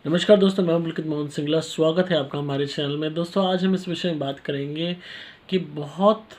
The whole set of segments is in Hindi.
नमस्कार दोस्तों, मैं पुलकित मोहन सिंगला। स्वागत है आपका हमारे चैनल में। दोस्तों, आज हम इस विषय में बात करेंगे कि बहुत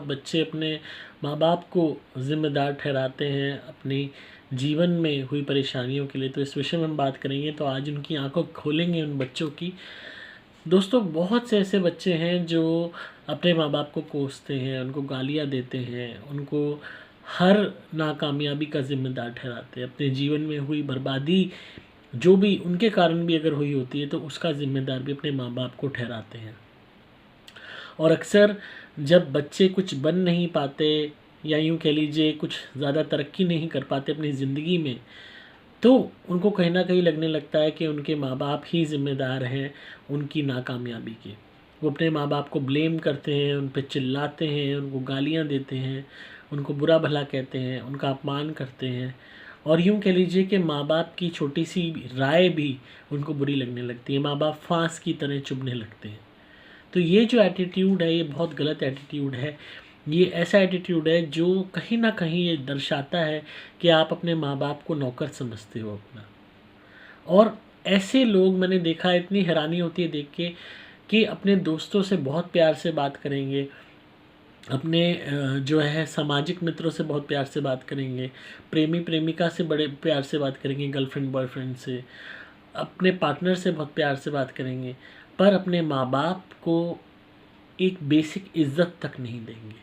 बच्चे अपने माँ बाप को ज़िम्मेदार ठहराते हैं अपनी जीवन में हुई परेशानियों के लिए। तो इस विषय में हम बात करेंगे, तो आज उनकी आंखों खोलेंगे उन बच्चों की। दोस्तों, बहुत से ऐसे बच्चे हैं जो अपने माँ बाप को कोसते हैं, उनको गालियाँ देते हैं, उनको हर नाकामयाबी का ज़िम्मेदार ठहराते हैं। अपने जीवन में हुई बर्बादी जो भी उनके कारण भी अगर हुई होती है तो उसका ज़िम्मेदार भी अपने माँ बाप को ठहराते हैं। और अक्सर जब बच्चे कुछ बन नहीं पाते, या यूँ कह लीजिए कुछ ज़्यादा तरक्की नहीं कर पाते अपनी ज़िंदगी में, तो उनको कहीं ना कहीं लगने लगता है कि उनके माँ बाप ही ज़िम्मेदार हैं उनकी नाकामयाबी के। वो अपने माँ बाप को ब्लेम करते हैं, उन पर चिल्लाते हैं, उनको गालियाँ देते हैं, उनको बुरा भला कहते हैं, उनका अपमान करते हैं। और यूँ कह लीजिए कि माँ बाप की छोटी सी राय भी उनको बुरी लगने लगती है। माँ बाप फांस की तरह चुभने लगते हैं। तो ये जो एटीट्यूड है, ये बहुत गलत एटीट्यूड है। ये ऐसा एटीट्यूड है जो कहीं ना कहीं ये दर्शाता है कि आप अपने माँ बाप को नौकर समझते हो अपना। और ऐसे लोग मैंने देखा है, इतनी हैरानी होती है देख के कि अपने दोस्तों से बहुत प्यार से बात करेंगे, अपने जो है सामाजिक मित्रों से बहुत प्यार से बात करेंगे, प्रेमी प्रेमिका से बड़े प्यार से बात करेंगे, गर्लफ्रेंड बॉयफ्रेंड से, अपने पार्टनर से बहुत प्यार से बात करेंगे, पर अपने माँ बाप को एक बेसिक इज्जत तक नहीं देंगे।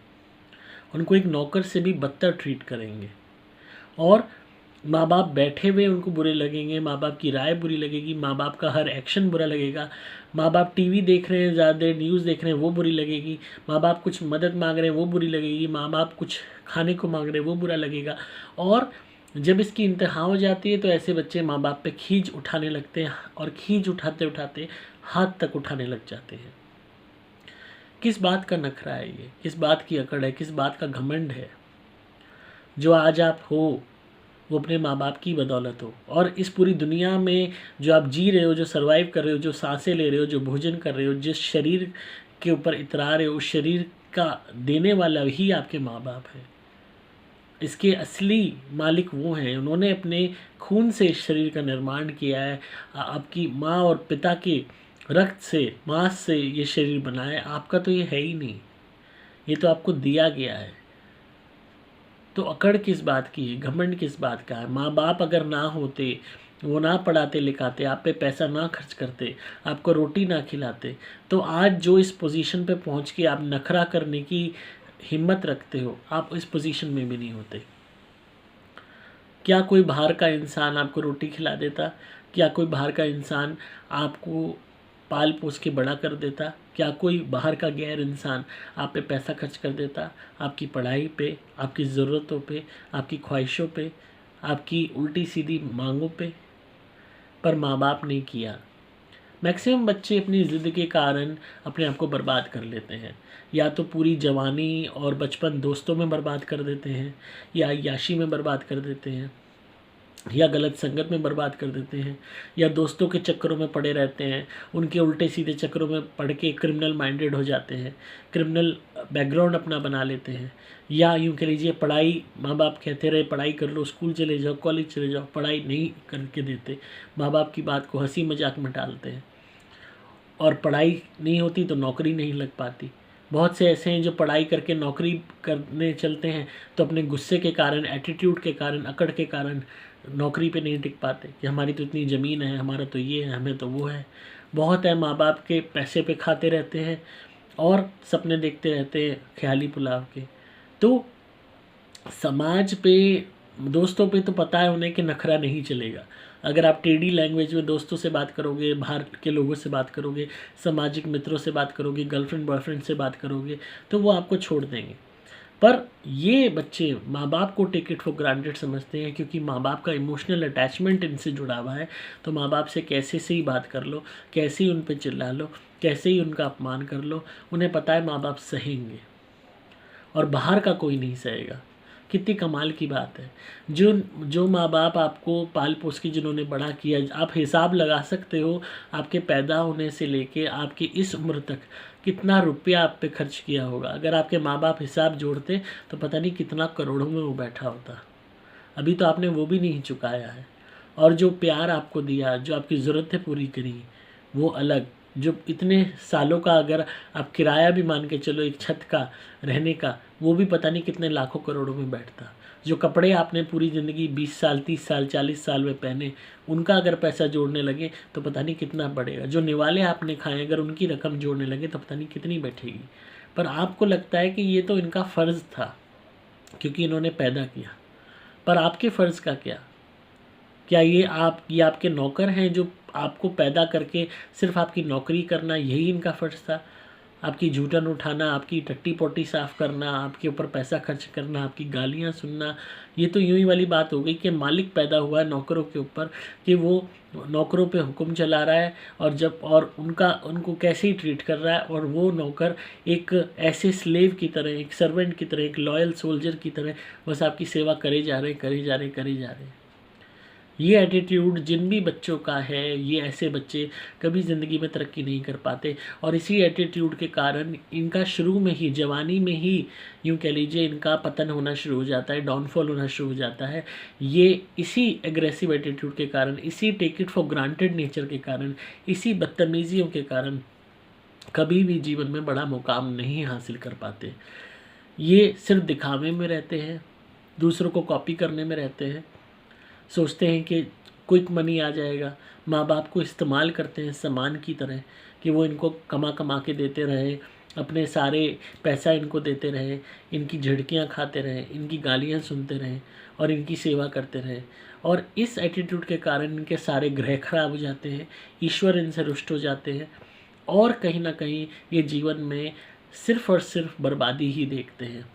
उनको एक नौकर से भी बदतर ट्रीट करेंगे। और माँ बाप बैठे हुए उनको बुरे लगेंगे, माँ बाप की राय बुरी लगेगी, माँ बाप का हर एक्शन बुरा लगेगा। माँ बाप टीवी देख रहे हैं, ज़्यादा न्यूज़ देख रहे हैं, वो बुरी लगेगी। माँ बाप कुछ मदद मांग रहे हैं, वो बुरी लगेगी। माँ बाप कुछ खाने को मांग रहे हैं, वो बुरा लगेगा। और जब इसकी इंतहा हो जाती है तो ऐसे बच्चे माँ बाप पे खींच उठाने लगते हैं, और खींच उठाते उठाते हाथ तक उठाने लग जाते हैं। किस बात का नखरा है ये? किस बात की अकड़ है? किस बात का घमंड है? जो आज आप हो वो अपने माँ बाप की बदौलत हो। और इस पूरी दुनिया में जो आप जी रहे हो, जो सर्वाइव कर रहे हो, जो सांसें ले रहे हो, जो भोजन कर रहे हो, जिस शरीर के ऊपर इतरा रहे हो, उस शरीर का देने वाला ही आपके माँ बाप है। इसके असली मालिक वो हैं। उन्होंने अपने खून से इस शरीर का निर्माण किया है। आपकी माँ और पिता के रक्त से, मांस से ये शरीर बना है। आपका तो ये है ही नहीं, ये तो आपको दिया गया है। तो अकड़ किस बात की है? घमंड किस बात का है? माँ बाप अगर ना होते, वो ना पढ़ाते लिखाते, आप पे पैसा ना खर्च करते, आपको रोटी ना खिलाते, तो आज जो इस पोजीशन पे पहुँच के आप नखरा करने की हिम्मत रखते हो, आप इस पोजीशन में भी नहीं होते। क्या कोई बाहर का इंसान आपको रोटी खिला देता? क्या कोई बाहर का इंसान आपको पाल पोस के बड़ा कर देता? क्या कोई बाहर का गैर इंसान आप पे पैसा खर्च कर देता? आपकी पढ़ाई पे, आपकी ज़रूरतों पे, आपकी ख्वाहिशों पे, आपकी उल्टी सीधी मांगों पे? पर माँ बाप ने किया। मैक्सिमम बच्चे अपनी ज़िद के कारण अपने आप को बर्बाद कर लेते हैं। या तो पूरी जवानी और बचपन दोस्तों में बर्बाद कर देते हैं, या अय्याशी में बर्बाद कर देते हैं, या गलत संगत में बर्बाद कर देते हैं, या दोस्तों के चक्करों में पड़े रहते हैं, उनके उल्टे सीधे चक्करों में पड़ के क्रिमिनल माइंडेड हो जाते हैं, क्रिमिनल बैकग्राउंड अपना बना लेते हैं। या यूँ कह लीजिए, पढ़ाई, माँ बाप कहते रहे पढ़ाई कर लो, स्कूल चले जाओ, कॉलेज चले जाओ, पढ़ाई नहीं करके देते, माँ बाप की बात को हंसी मजाक में टालते हैं। और पढ़ाई नहीं होती तो नौकरी नहीं लग पाती। बहुत से ऐसे हैं जो पढ़ाई करके नौकरी करने चलते हैं तो अपने गुस्से के कारण, एटीट्यूड के कारण, अकड़ के कारण नौकरी पे नहीं टिक पाते कि हमारी तो इतनी ज़मीन है, हमारा तो ये है, हमें तो वो है। बहुत है माँ बाप के पैसे पे खाते रहते हैं और सपने देखते रहते हैं ख्याली पुलाव के। तो समाज पे, दोस्तों पे तो पता है उन्हें कि नखरा नहीं चलेगा। अगर आप टेढ़ी लैंग्वेज में दोस्तों से बात करोगे, बाहर के लोगों से बात करोगे, सामाजिक मित्रों से बात करोगे, गर्लफ्रेंड बॉयफ्रेंड से बात करोगे, तो वो आपको छोड़ देंगे। पर ये बच्चे माँ बाप को टेक इट फॉर ग्रांटेड समझते हैं, क्योंकि माँ बाप का इमोशनल अटैचमेंट इनसे जुड़ा हुआ है। तो माँ बाप से कैसे से ही बात कर लो, कैसे ही उन पर चिल्ला लो, कैसे ही उनका अपमान कर लो, उन्हें पता है माँ बाप सहेंगे और बाहर का कोई नहीं सहेगा। कितनी कमाल की बात है। जो जो माँ बाप आपको पाल पोस के जिन्होंने बड़ा किया, आप हिसाब लगा सकते हो आपके पैदा होने से लेके आपकी इस उम्र तक कितना रुपया आप पे खर्च किया होगा। अगर आपके माँ बाप हिसाब जोड़ते तो पता नहीं कितना करोड़ों में वो बैठा होता। अभी तो आपने वो भी नहीं चुकाया है। और जो प्यार आपको दिया, जो आपकी ज़रूरतें पूरी करी, वो अलग। जो इतने सालों का अगर आप किराया भी मान के चलो एक छत का रहने का, वो भी पता नहीं कितने लाखों करोड़ों में बैठता। जो कपड़े आपने पूरी ज़िंदगी 20 साल 30 साल 40 साल में पहने, उनका अगर पैसा जोड़ने लगे तो पता नहीं कितना बढ़ेगा। जो निवाले आपने खाए अगर उनकी रकम जोड़ने लगे तो पता नहीं कितनी बैठेगी। पर आपको लगता है कि ये तो इनका फ़र्ज़ था क्योंकि इन्होंने पैदा किया। पर आपके फ़र्ज़ का क्या? क्या ये आपके नौकर हैं जो आपको पैदा करके सिर्फ आपकी नौकरी करना यही इनका फ़र्ज़ था? आपकी जूठन उठाना, आपकी टट्टी पोटी साफ़ करना, आपके ऊपर पैसा खर्च करना, आपकी गालियाँ सुनना, ये तो यूँ ही वाली बात हो गई कि मालिक पैदा हुआ है नौकरों के ऊपर कि वो नौकरों पे हुक्म चला रहा है और उनको कैसे ही ट्रीट कर रहा है, और वो नौकर एक ऐसे स्लेव की तरह, एक सर्वेंट की तरह, एक लॉयल सोल्जर की तरह बस आपकी सेवा करे जा रहे, करे जा रहे, करे जा रहे। ये एटीट्यूड जिन भी बच्चों का है, ये ऐसे बच्चे कभी ज़िंदगी में तरक्की नहीं कर पाते। और इसी एटीट्यूड के कारण इनका शुरू में ही, जवानी में ही यूँ कह लीजिए, इनका पतन होना शुरू हो जाता है, डाउनफॉल होना शुरू हो जाता है। ये इसी एग्रेसिव एटीट्यूड के कारण, इसी take it for granted nature के कारण, इसी बदतमीज़ियों के कारण कभी भी जीवन में बड़ा मुकाम नहीं हासिल कर पाते। ये सिर्फ दिखावे में रहते हैं, दूसरों को कॉपी करने में रहते हैं, सोचते हैं कि क्विक मनी आ जाएगा। माँ बाप को इस्तेमाल करते हैं सामान की तरह कि वो इनको कमा कमा के देते रहे, अपने सारे पैसा इनको देते रहे, इनकी झिड़कियाँ खाते रहे, इनकी गालियाँ सुनते रहे और इनकी सेवा करते रहे। और इस एटीट्यूड के कारण इनके सारे ग्रह खराब हो जाते हैं, ईश्वर इनसे रुष्ट हो जाते हैं और कहीं ना कहीं ये जीवन में सिर्फ़ और सिर्फ बर्बादी ही देखते हैं।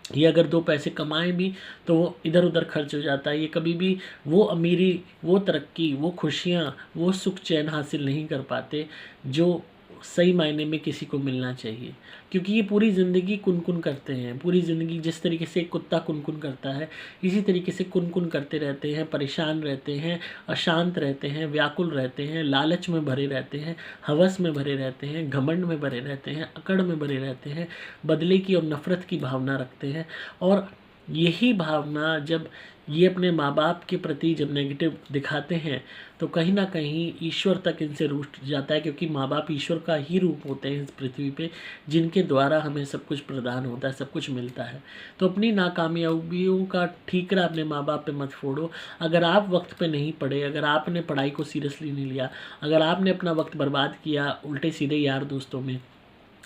ये अगर 2 पैसे कमाएँ भी तो वो इधर उधर खर्च हो जाता है। ये कभी भी वो अमीरी, वो तरक्की, वो खुशियाँ, वो सुख चैन हासिल नहीं कर पाते जो सही मायने में किसी को मिलना चाहिए। क्योंकि ये पूरी ज़िंदगी कुन-कुन करते हैं, पूरी ज़िंदगी जिस तरीके से एक कुत्ता कुन-कुन करता है, इसी तरीके से कुन-कुन करते रहते हैं, परेशान रहते हैं, अशांत रहते हैं, व्याकुल रहते हैं, लालच में भरे रहते हैं, हवस में भरे रहते हैं, घमंड में भरे रहते हैं, अकड़ में भरे रहते हैं, बदले की और नफ़रत की भावना रखते हैं। और यही भावना जब ये अपने माँ बाप के प्रति जब नेगेटिव दिखाते हैं तो कहीं ना कहीं ईश्वर तक इनसे रूठ जाता है, क्योंकि माँ बाप ईश्वर का ही रूप होते हैं इस पृथ्वी पे, जिनके द्वारा हमें सब कुछ प्रदान होता है, सब कुछ मिलता है। तो अपनी नाकामयाबियों का ठीकरा अपने माँ बाप पे मत फोड़ो। अगर आप वक्त पे नहीं पढ़े, अगर आपने पढ़ाई को सीरियसली नहीं लिया, अगर आपने अपना वक्त बर्बाद किया उल्टे सीधे यार दोस्तों में,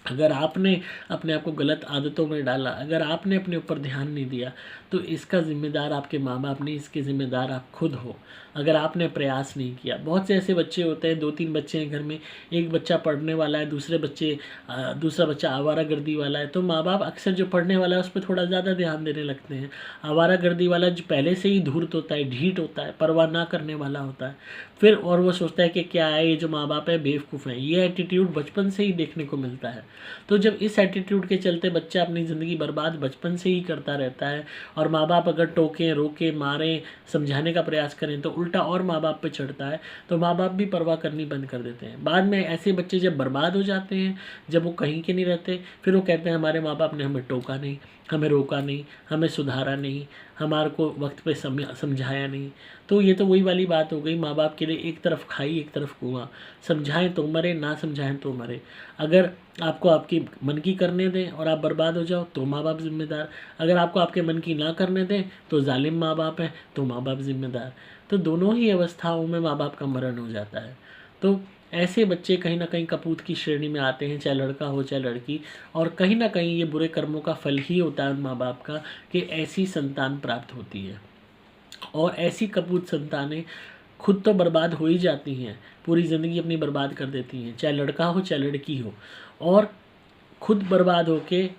अगर आपने अपने आप को गलत आदतों में डाला, अगर आपने अपने ऊपर ध्यान नहीं दिया, तो इसका ज़िम्मेदार आपके माँ बाप नहीं, इसके ज़िम्मेदार आप खुद हो। अगर आपने प्रयास नहीं किया, बहुत से ऐसे बच्चे होते हैं, 2-3 बच्चे हैं घर में, एक बच्चा पढ़ने वाला है, दूसरा बच्चा आवारागर्दी वाला है, तो माँ बाप अक्सर जो पढ़ने वाला है उस पर थोड़ा ज़्यादा ध्यान देने लगते हैं। आवारागर्दी वाला जो पहले से ही धूर्त होता है, ढीठ होता है, परवाह ना करने वाला होता है, फिर और वो सोचता है कि क्या है, ये जो माँ बाप है बेवकूफ़ हैं। ये एटीट्यूड बचपन से ही देखने को मिलता है। तो जब इस एटीट्यूड के चलते बच्चा अपनी ज़िंदगी बर्बाद बचपन से ही करता रहता है, और माँ बाप अगर टोकें, रोकें, मारें, समझाने का प्रयास करें तो उल्टा और माँ बाप पे चढ़ता है, तो माँ बाप भी परवाह करनी बंद कर देते हैं। बाद में ऐसे बच्चे जब बर्बाद हो जाते हैं, जब वो कहीं के नहीं रहते, फिर वो कहते हैं हमारे माँ बाप ने हमें टोका नहीं, हमें रोका नहीं, हमें सुधारा नहीं, हमारे को वक्त पे समझाया नहीं। तो ये तो वही वाली बात हो गई, माँ बाप के लिए एक तरफ खाई एक तरफ कुआं, समझाएं तो मरे, ना समझाएं तो मरे। अगर आपको आपकी मन की करने दें और आप बर्बाद हो जाओ तो माँ बाप जिम्मेदार, अगर आपको आपके मन की ना करने दें तो जालिम माँ बाप हैं, तो माँ बाप जिम्मेदार। तो दोनों ही अवस्थाओं में माँ बाप का मरण हो जाता है। तो ऐसे बच्चे कहीं ना कहीं कपूत की श्रेणी में आते हैं, चाहे लड़का हो चाहे लड़की, और कहीं ना कहीं ये बुरे कर्मों का फल ही होता है उन माँ बाप का कि ऐसी संतान प्राप्त होती है। और ऐसी कपूत संतानें खुद तो बर्बाद हो ही जाती हैं, पूरी ज़िंदगी अपनी बर्बाद कर देती हैं, चाहे लड़का हो चाहे लड़की हो, और खुद बर्बाद होके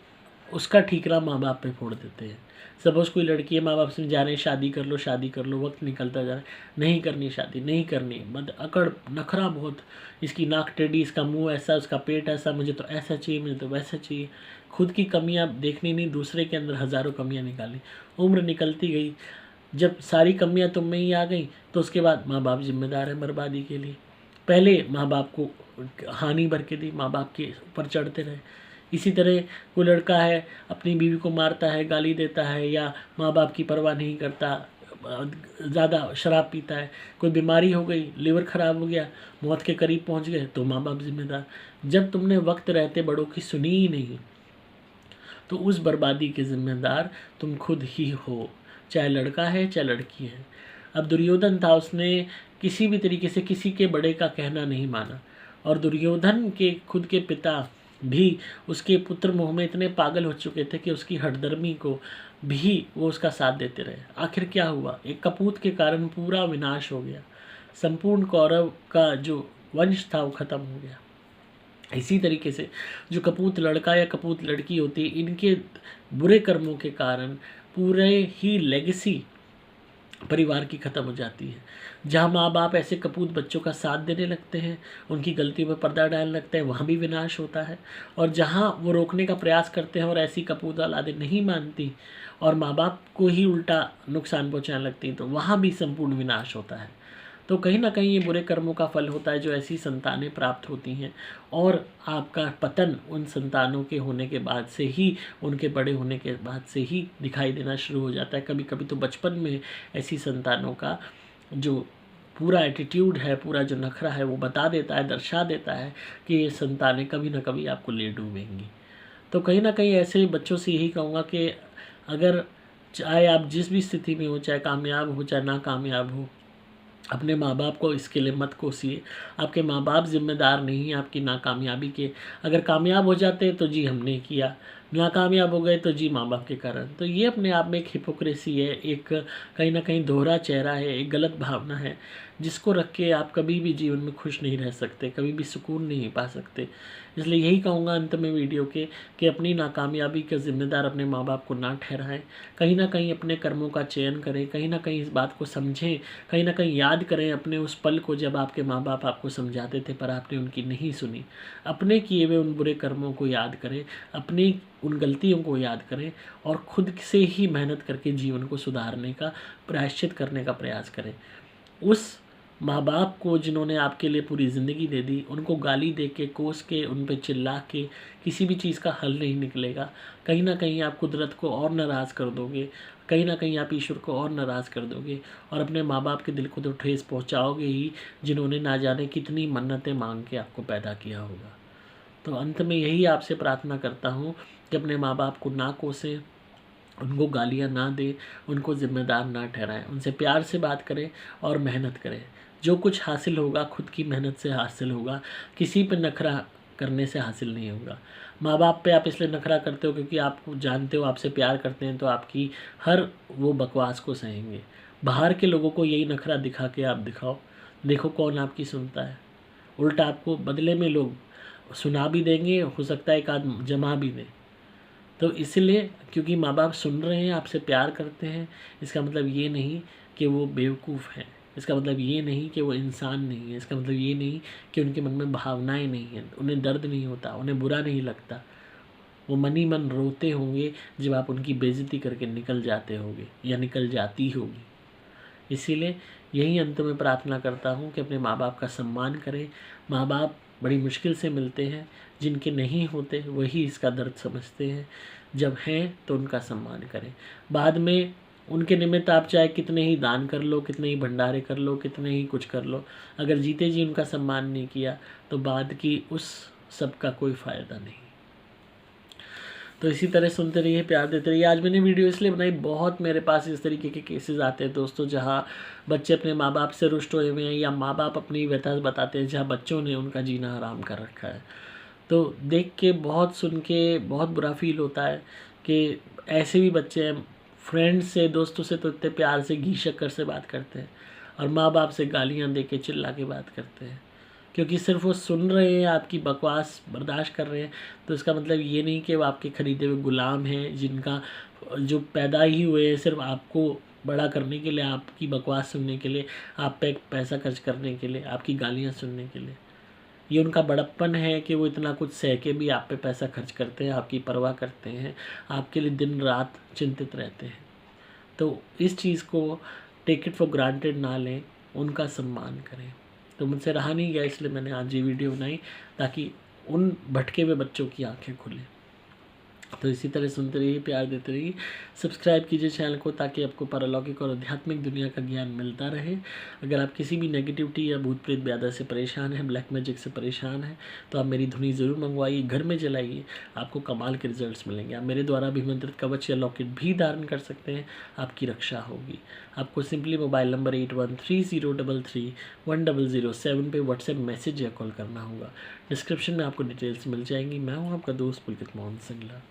उसका ठीकरा माँ बाप पे फोड़ देते हैं। सपोज़ कोई लड़की है, माँ बाप से जा रहे हैं शादी कर लो शादी कर लो, वक्त निकलता जा रहा है, नहीं करनी शादी, नहीं करनी, अकड़, नखरा बहुत, इसकी नाक टेढ़ी, इसका मुंह ऐसा, उसका पेट ऐसा, मुझे तो ऐसा चाहिए, मुझे तो वैसा चाहिए। खुद की कमियां देखनी नहीं, दूसरे के अंदर हज़ारों कमियां निकाली। उम्र निकलती गई, जब सारी कमियां तुम में ही आ गई तो उसके बाद माँ बाप जिम्मेदार है बर्बादी के लिए। पहले माँ बाप को हानि भर के दी, माँ बाप के ऊपर चढ़ते रहे। इसी तरह कोई लड़का है, अपनी बीवी को मारता है, गाली देता है, या माँ बाप की परवाह नहीं करता, ज़्यादा शराब पीता है, कोई बीमारी हो गई, लिवर ख़राब हो गया, मौत के करीब पहुंच गए, तो माँ बाप जिम्मेदार। जब तुमने वक्त रहते बड़ों की सुनी ही नहीं, तो उस बर्बादी के ज़िम्मेदार तुम खुद ही हो, चाहे लड़का है चाहे लड़की है। अब दुर्योधन था, उसने किसी भी तरीके से किसी के बड़े का कहना नहीं माना, और दुर्योधन के खुद के पिता भी उसके पुत्र मोह में इतने पागल हो चुके थे कि उसकी हठधर्मी को भी वो उसका साथ देते रहे। आखिर क्या हुआ, एक कपूत के कारण पूरा विनाश हो गया, संपूर्ण कौरव का जो वंश था वो खत्म हो गया। इसी तरीके से जो कपूत लड़का या कपूत लड़की होती है, इनके बुरे कर्मों के कारण पूरे ही लेगेसी परिवार की ख़त्म हो जाती है। जहाँ माँ बाप ऐसे कपूत बच्चों का साथ देने लगते हैं, उनकी गलतियों में पर्दा डालने लगते हैं, वहाँ भी विनाश होता है। और जहाँ वो रोकने का प्रयास करते हैं और ऐसी कपूत औलादें नहीं मानती और माँ बाप को ही उल्टा नुकसान पहुँचाने लगती हैं, तो वहाँ भी संपूर्ण विनाश होता है। तो कहीं ना कहीं ये बुरे कर्मों का फल होता है जो ऐसी संतानें प्राप्त होती हैं, और आपका पतन उन संतानों के होने के बाद से ही, उनके बड़े होने के बाद से ही दिखाई देना शुरू हो जाता है। कभी कभी तो बचपन में ऐसी संतानों का जो पूरा एटीट्यूड है, पूरा जो नखरा है, वो बता देता है, दर्शा देता है कि ये संतानें कभी ना कभी आपको ले डूबेंगी। तो कहीं ना कहीं ऐसे बच्चों से यही कहूँगा कि अगर चाहे आप जिस भी स्थिति में हो, चाहे कामयाब हो चाहे नाकामयाब हो, अपने माँ बाप को इसके लिए मत कोसिए। आपके माँ बाप जिम्मेदार नहीं हैं आपकी नाकामयाबी के। अगर कामयाब हो जाते तो जी हमने किया, नाकामयाब हो गए तो जी माँ बाप के कारण। तो ये अपने आप में एक हिपोक्रेसी है, एक कहीं ना कहीं दोहरा चेहरा है, एक गलत भावना है, जिसको रख के आप कभी भी जीवन में खुश नहीं रह सकते, कभी भी सुकून नहीं पा सकते। इसलिए यही कहूँगा अंत में वीडियो के कि अपनी नाकामयाबी का जिम्मेदार अपने माँ बाप को ना ठहराएं। कहीं ना कहीं अपने कर्मों का चयन करें, कहीं ना कहीं इस बात को समझें, कहीं ना कहीं याद करें अपने उस पल को जब आपके माँ बाप आपको समझाते थे पर आपने उनकी नहीं सुनी। अपने किए हुए उन बुरे कर्मों को याद करें, अपनी उन गलतियों को याद करें, और खुद से ही मेहनत करके जीवन को सुधारने का, प्रायश्चित करने का प्रयास करें। उस माँ बाप को जिन्होंने आपके लिए पूरी ज़िंदगी दे दी, उनको गाली दे के, कोस के, उन पे चिल्ला के किसी भी चीज़ का हल नहीं निकलेगा। कहीं ना कहीं आप कुदरत को और नाराज़ कर दोगे, कहीं ना कहीं आप ईश्वर को और नाराज़ कर दोगे, और अपने माँ बाप के दिल को तो ठेस पहुँचाओगे ही, जिन्होंने ना जाने कितनी मन्नतें मांग के आपको पैदा किया होगा। तो अंत में यही आपसे प्रार्थना करता हूँ कि अपने माँ बाप को ना कोसें, उनको गालियाँ ना दें, उनको ज़िम्मेदार ना ठहराएं, उनसे प्यार से बात करें और मेहनत करें। जो कुछ हासिल होगा खुद की मेहनत से हासिल होगा, किसी पे नखरा करने से हासिल नहीं होगा। माँ बाप पे आप इसलिए नखरा करते हो क्योंकि आप जानते हो आपसे प्यार करते हैं, तो आपकी हर वो बकवास को सहेंगे। बाहर के लोगों को यही नखरा दिखा के आप दिखाओ, देखो कौन आपकी सुनता है। उल्टा आपको बदले में लोग सुना भी देंगे, हो सकता है एक आध जमा भी दें। तो इसलिए क्योंकि माँ बाप सुन रहे हैं, आपसे प्यार करते हैं, इसका मतलब ये नहीं कि वो बेवकूफ़ हैं, इसका मतलब ये नहीं कि वो इंसान नहीं है, इसका मतलब ये नहीं कि उनके मन में भावनाएं नहीं हैं, उन्हें दर्द नहीं होता, उन्हें बुरा नहीं लगता। वो मन ही मन रोते होंगे जब आप उनकी बेइज्जती करके निकल जाते होगे या निकल जाती होगी। इसीलिए यही अंत में प्रार्थना करता हूँ कि अपने माँ बाप का सम्मान करें। माँ बाप बड़ी मुश्किल से मिलते हैं, जिनके नहीं होते वही इसका दर्द समझते हैं। जब हैं तो उनका सम्मान करें। बाद में उनके निमित्त आप चाहे कितने ही दान कर लो, कितने ही भंडारे कर लो, कितने ही कुछ कर लो, अगर जीते जी उनका सम्मान नहीं किया तो बाद की उस सब का कोई फ़ायदा नहीं। तो इसी तरह सुनते रहिए, प्यार देते रहिए। आज मैंने वीडियो इसलिए बनाई, बहुत मेरे पास इस तरीके के केसेस आते हैं दोस्तों, जहाँ बच्चे अपने माँ बाप से रुष्ट हुए हुए हैं, या माँ बाप अपनी व्यथा बताते हैं जहाँ बच्चों ने उनका जीना हराम कर रखा है। तो देख के, बहुत सुन के बहुत बुरा फील होता है कि ऐसे भी बच्चे हैं, फ्रेंड्स से, दोस्तों से तो इतने प्यार से घी शक्कर से बात करते हैं, और माँ बाप से गालियाँ दे के चिल्ला के बात करते हैं, क्योंकि सिर्फ वो सुन रहे हैं, आपकी बकवास बर्दाश्त कर रहे हैं। तो इसका मतलब ये नहीं कि वो आपके ख़रीदे हुए गुलाम हैं, जिनका जो पैदा ही हुए हैं सिर्फ आपको बड़ा करने के लिए, आपकी बकवास सुनने के लिए, आप पे पैसा खर्च करने के लिए, आपकी गालियाँ सुनने के लिए। ये उनका बड़प्पन है कि वो इतना कुछ सह के भी आप पे पैसा खर्च करते हैं, आपकी परवाह करते हैं, आपके लिए दिन रात चिंतित रहते हैं। तो इस चीज़ को टेक इट फॉर ग्रांटेड ना लें, उनका सम्मान करें। तो मुझसे रहा नहीं गया, इसलिए मैंने आज ये वीडियो बनाई, ताकि उन भटके हुए बच्चों की आंखें खुलें। तो इसी तरह सुनते रहिए, प्यार देते रहिए, सब्सक्राइब कीजिए चैनल को ताकि आपको पारलौकिक और आध्यात्मिक दुनिया का ज्ञान मिलता रहे। अगर आप किसी भी नेगेटिविटी या भूत प्रेत ब्यादा से परेशान हैं, ब्लैक मैजिक से परेशान हैं, तो आप मेरी धुनी ज़रूर मंगवाइए, घर में जलाइए, आपको कमाल के रिजल्ट्स मिलेंगे। आप मेरे द्वारा अभिमंत्रित कवच या लॉकेट भी धारण कर सकते हैं, आपकी रक्षा होगी। आपको सिंपली मोबाइल नंबर 8130331007 पे व्हाट्सएप मैसेज या कॉल करना होगा। डिस्क्रिप्शन में आपको डिटेल्स मिल जाएंगी। मैं हूँ आपका दोस्त पुलकित मोहन सिंगला।